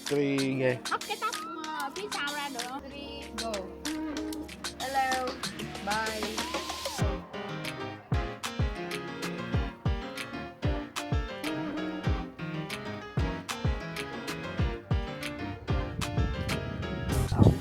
3, yeah. Okay, tóc phía sau ra được không? 3, go. Hello. Bye.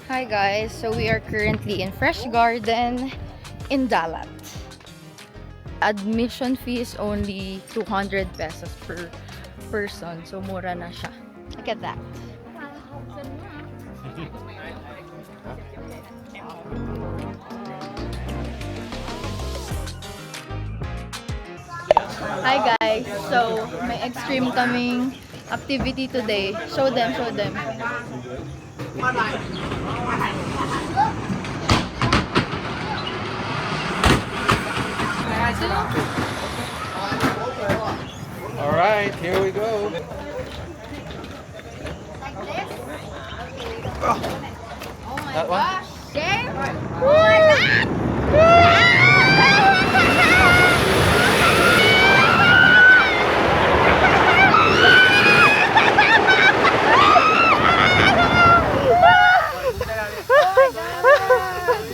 Hi guys, so we are currently in Fresh Garden in Dalat. Admission fee is only 200 pesos per person, so mura na siya. Look at that. Hi guys, so may extreme kaming activity today. Show them, show them. All right, here we go. Oh my That one? gosh, James! Oh my god!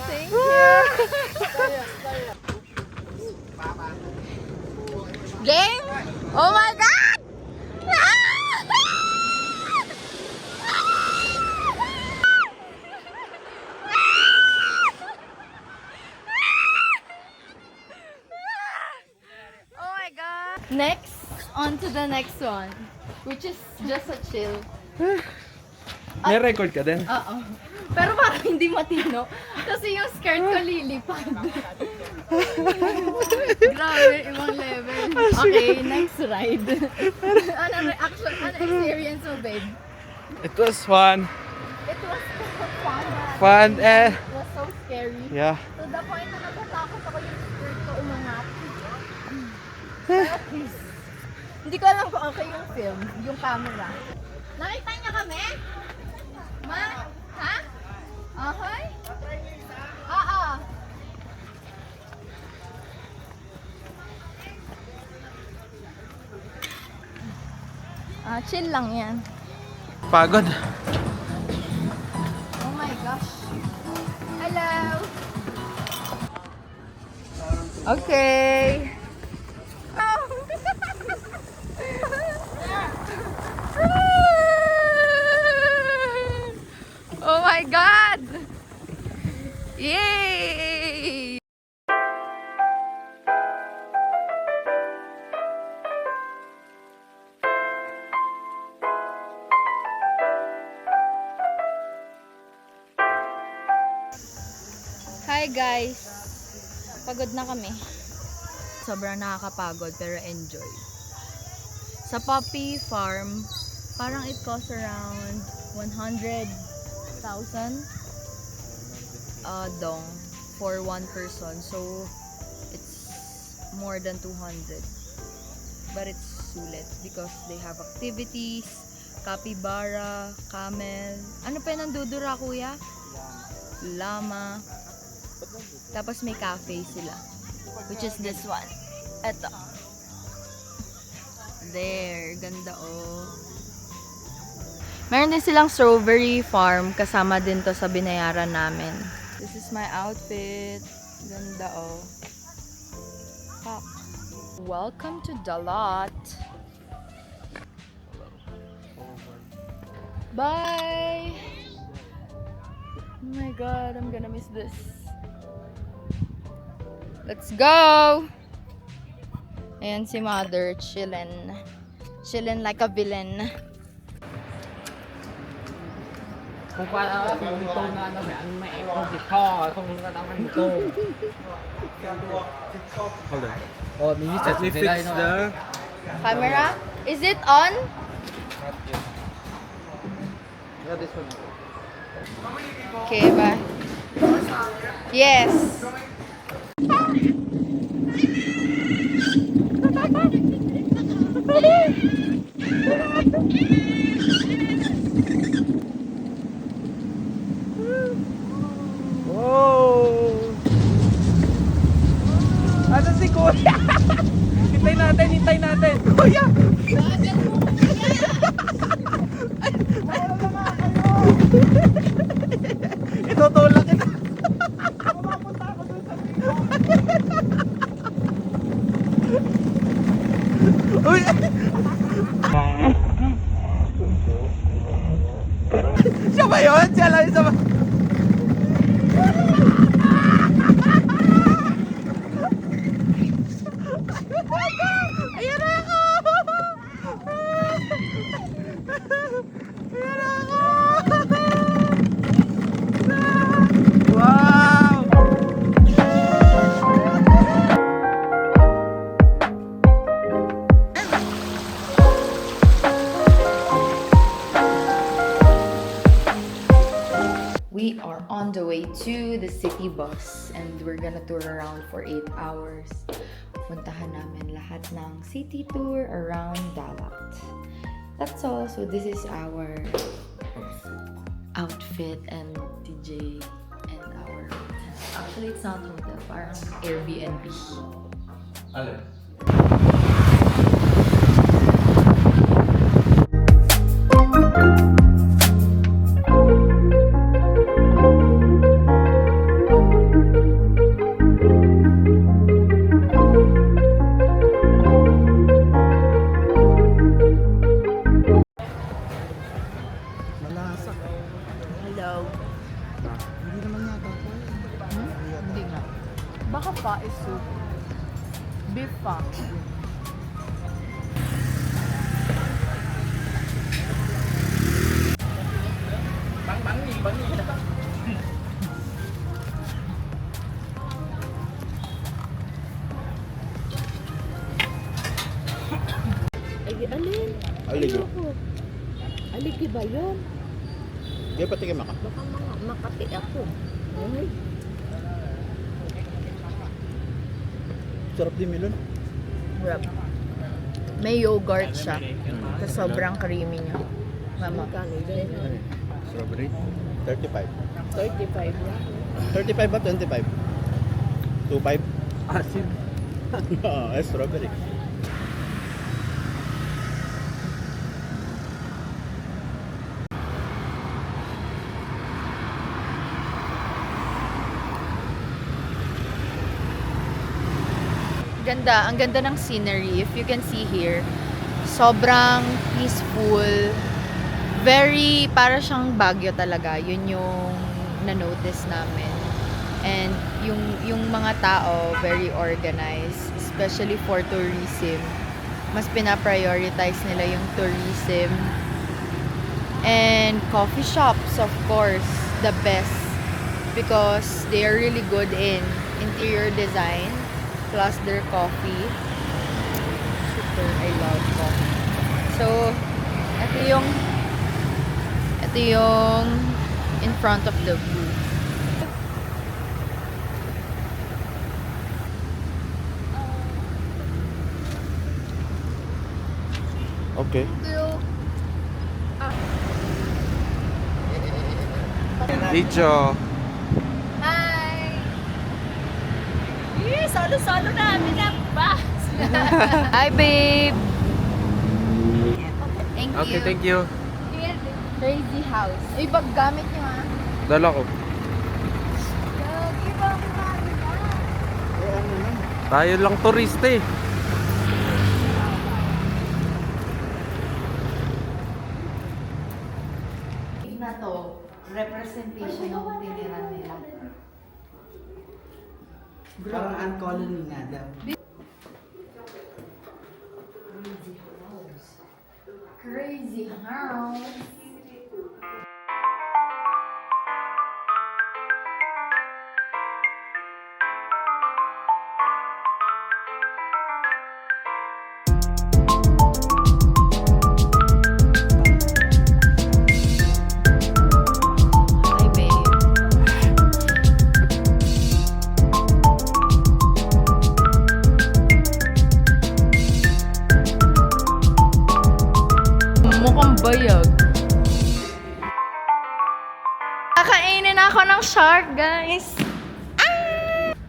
Thank you. Game? Oh my god! Oh my god! Next, on to the next one, which is just a chill. May record ka din? Oo. Pero parang hindi matino. Kasi yung skirt ko lilipad. Grabe, ibang level. Okay, next ride. Ano reaction, ano experience mo, babe? It was fun. It was so fun. Fun and... It was so scary. Yeah. To the point na natatakot ako yung skirt ko umangat. Pero at least, hindi ko alam kung okay yung film, yung camera. Nakita niya kami? Ma? Ha? Ahoy? Oo. Chill lang yan. Pagod. Oh my gosh. Hello. Okay. Oh my god. Yay! Hi guys! Pagod na kami. Sobrang nakakapagod pero enjoy. Sa Puppy Farm, parang it costs around 100,000 dong for one person. So, it's more than 200. But it's sulit because they have activities, capybara, camel. Ano pa yung nandudura, kuya? Llama. Tapos may cafe sila. Which is this one. Eto. There. Ganda oh. Meron din silang strawberry farm. Kasama din to sa binayaran namin. This is my outfit. Ganda oh. Pak. Welcome to Dalat. Bye! Oh my god, I'm gonna miss this. Let's go! Ayan si mother, chillin'. Chillin' like a villain. Hôm qua nó không tôm nó phải ăn mẹ con thịt kho không nó đang ăn tôm. Hold on. Mình Let me fix the... Camera? Is it on? Yeah, this one. Okay, bye. Yes. Wow! Ano si Kuya? Hintay natin! Kuya! Itutulak kita. Uy! Siya ba yun? Siya lang isa ba? Ayan na ako! Ayan na ako! Wow! We are on the way to the city bus and we're gonna tour around for 8 hours. Puntahan namin lahat ng city tour around Dalat. That's all. So this is our outfit and DJ and our hotel. Actually, it's not hotel, parang Airbnb. Alin? Malasa. Hello. Hindi naman yata po. Hindi nga. Baka pa is soup. Beef pa. Ay, alin? Aligi. Ayoko. Aligi ba yun? Di pa tingin maka. Baka mga makati ako. Ay, Sarap din melon. Wrap. May yogurt siya. Tapos sobrang creamy niya. Mama. magkano yun? Strawberry. 35. 35 lang. 35 ba? 25? 25? Asin. Strawberry. Ganda, ang ganda ng scenery. If you can see here, sobrang peaceful. Very, para siyang Baguio talaga. Yun yung na-notice namin. And yung mga tao, very organized. Especially for tourism. Mas pinaprioritize nila yung tourism. And coffee shops, of course, the best. Because they are really good in interior design. Plus their coffee. Super, I love coffee. So, ito yung in front of the booth. Okay. Dicho. Hi! Solo-solo namin ang bus! Hi, babe! Thank you. Okay, thank you. Crazy house. Ay, bag gamit niyo ha. Dala ko. Lagi ba ang gamit Tayo lang turista eh. na to, representation ng tiniran nila. Parang ang colony nga daw. Crazy house. Hi, babe. Mukhang bayag. Kakainin ako ng shark, guys.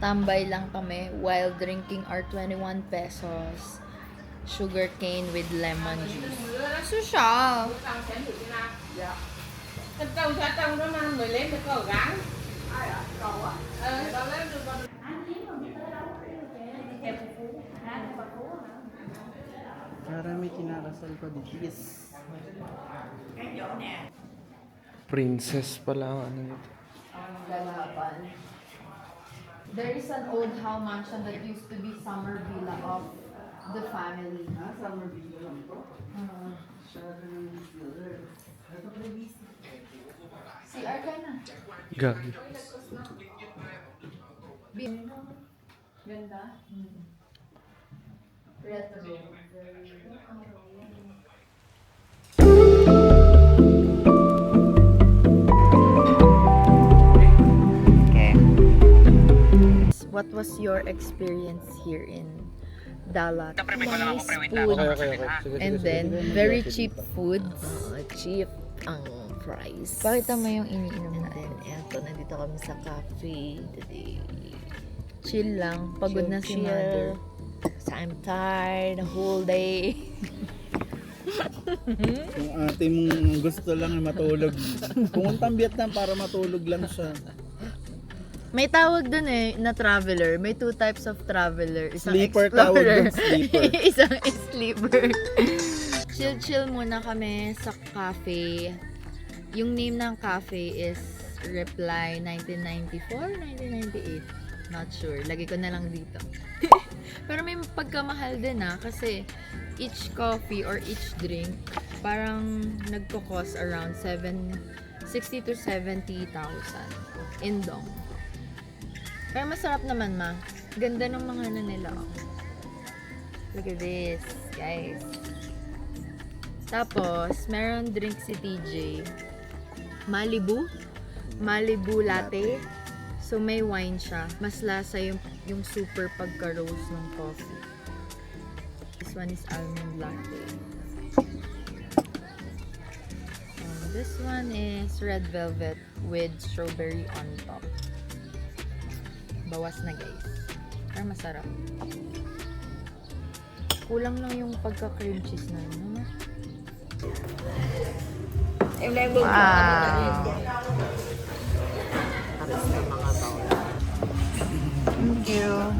Tambay lang kami while drinking our 21 pesos sugar cane with lemon juice. So siya. Cái câu xã trong đó mà mày lấy cái câu gắn. Para may kinakasal pa dito. Yes. Princess pala ang ano nito. Galapan. There is an old How mansion that used to be summer villa of the family. Summer video lang to. CR ka na. Gagi. Ganda. Retro. What was your experience here in Dalat? Nice food. Okay. Sige, And then, very cheap foods. Cheap ang price. Pakita mo yung iniinom And natin. then, eto, nandito kami sa cafe today. Chill lang. Pagod na si Chill. mother. So, I'm tired the whole day. Kung ate mong gusto lang na matulog. Pumuntang Vietnam para matulog lang siya. May tawag dun eh, na traveler. May two types of traveler. Isang Sleeper explorer. tawag dun, sleeper. Isang sleeper. Chill muna kami sa cafe. Yung name ng cafe is Reply 1994, 1998. Not sure. Lagi ko na lang dito. Pero may pagkamahal din kasi each coffee or each drink parang nagko-cost around 60 to 70,000 in Dong. Pero masarap naman, ma. Ganda ng mga ano nila. Look at this, guys. Tapos, meron drink si TJ. Malibu latte. So, may wine siya. Mas lasa yung super pagka-rose ng coffee. This one is almond latte. And this one is red velvet with strawberry on top. Bawas na, guys. Pero masarap. Kulang lang yung pagka-cream cheese na yun. Wow! Thank you.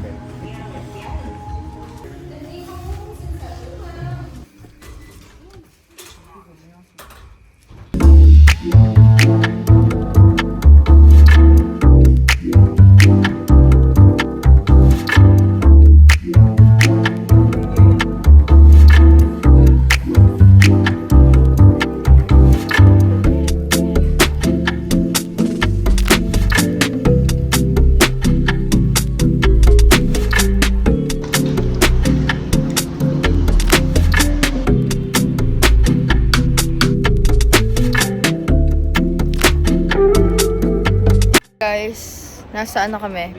Guys, nasa ano kami?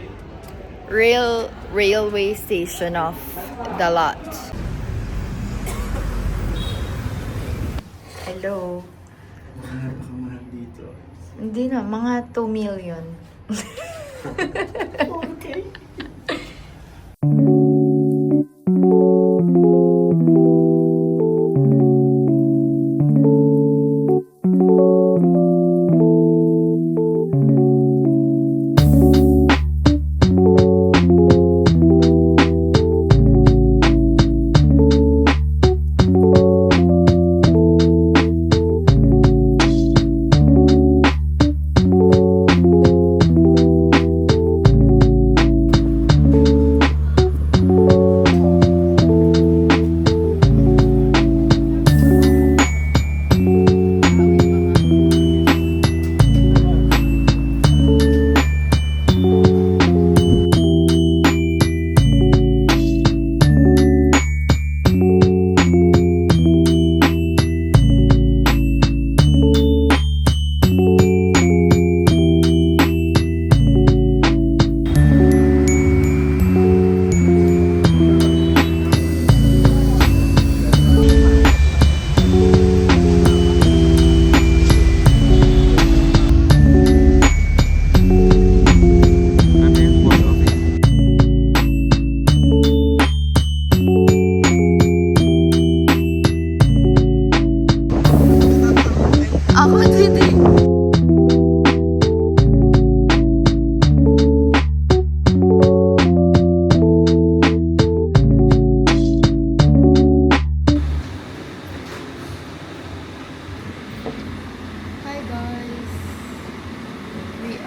Railway station of Dalat. Hello. Napakamahal dito. Hindi na, mga 2 million. Okay.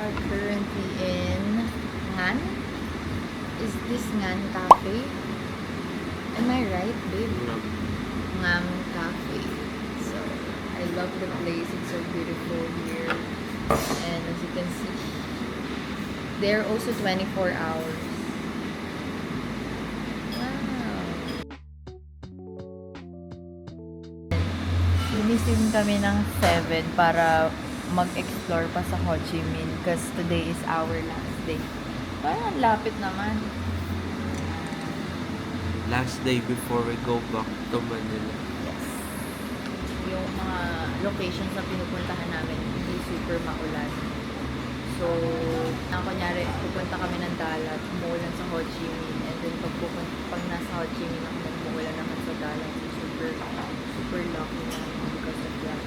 are currently in Ngan. Is this Ngan Cafe? Am I right, babe? Ngam Cafe. So, I love the place. It's so beautiful here. And as you can see, they're also 24 hours. Wow. Linisin kami ng 7 para mag-explore pa sa Ho Chi Minh because today is our last day. Parang ang lapit naman. Last day before we go back to Manila. Yes. Yung mga locations na pinupuntahan namin, hindi super maulan. So, kunyari, pupunta kami ng dalat, umuulan sa Ho Chi Minh, and then pag nasa Ho Chi Minh ako, umuulan naman sa dalat. Super lucky na because of that.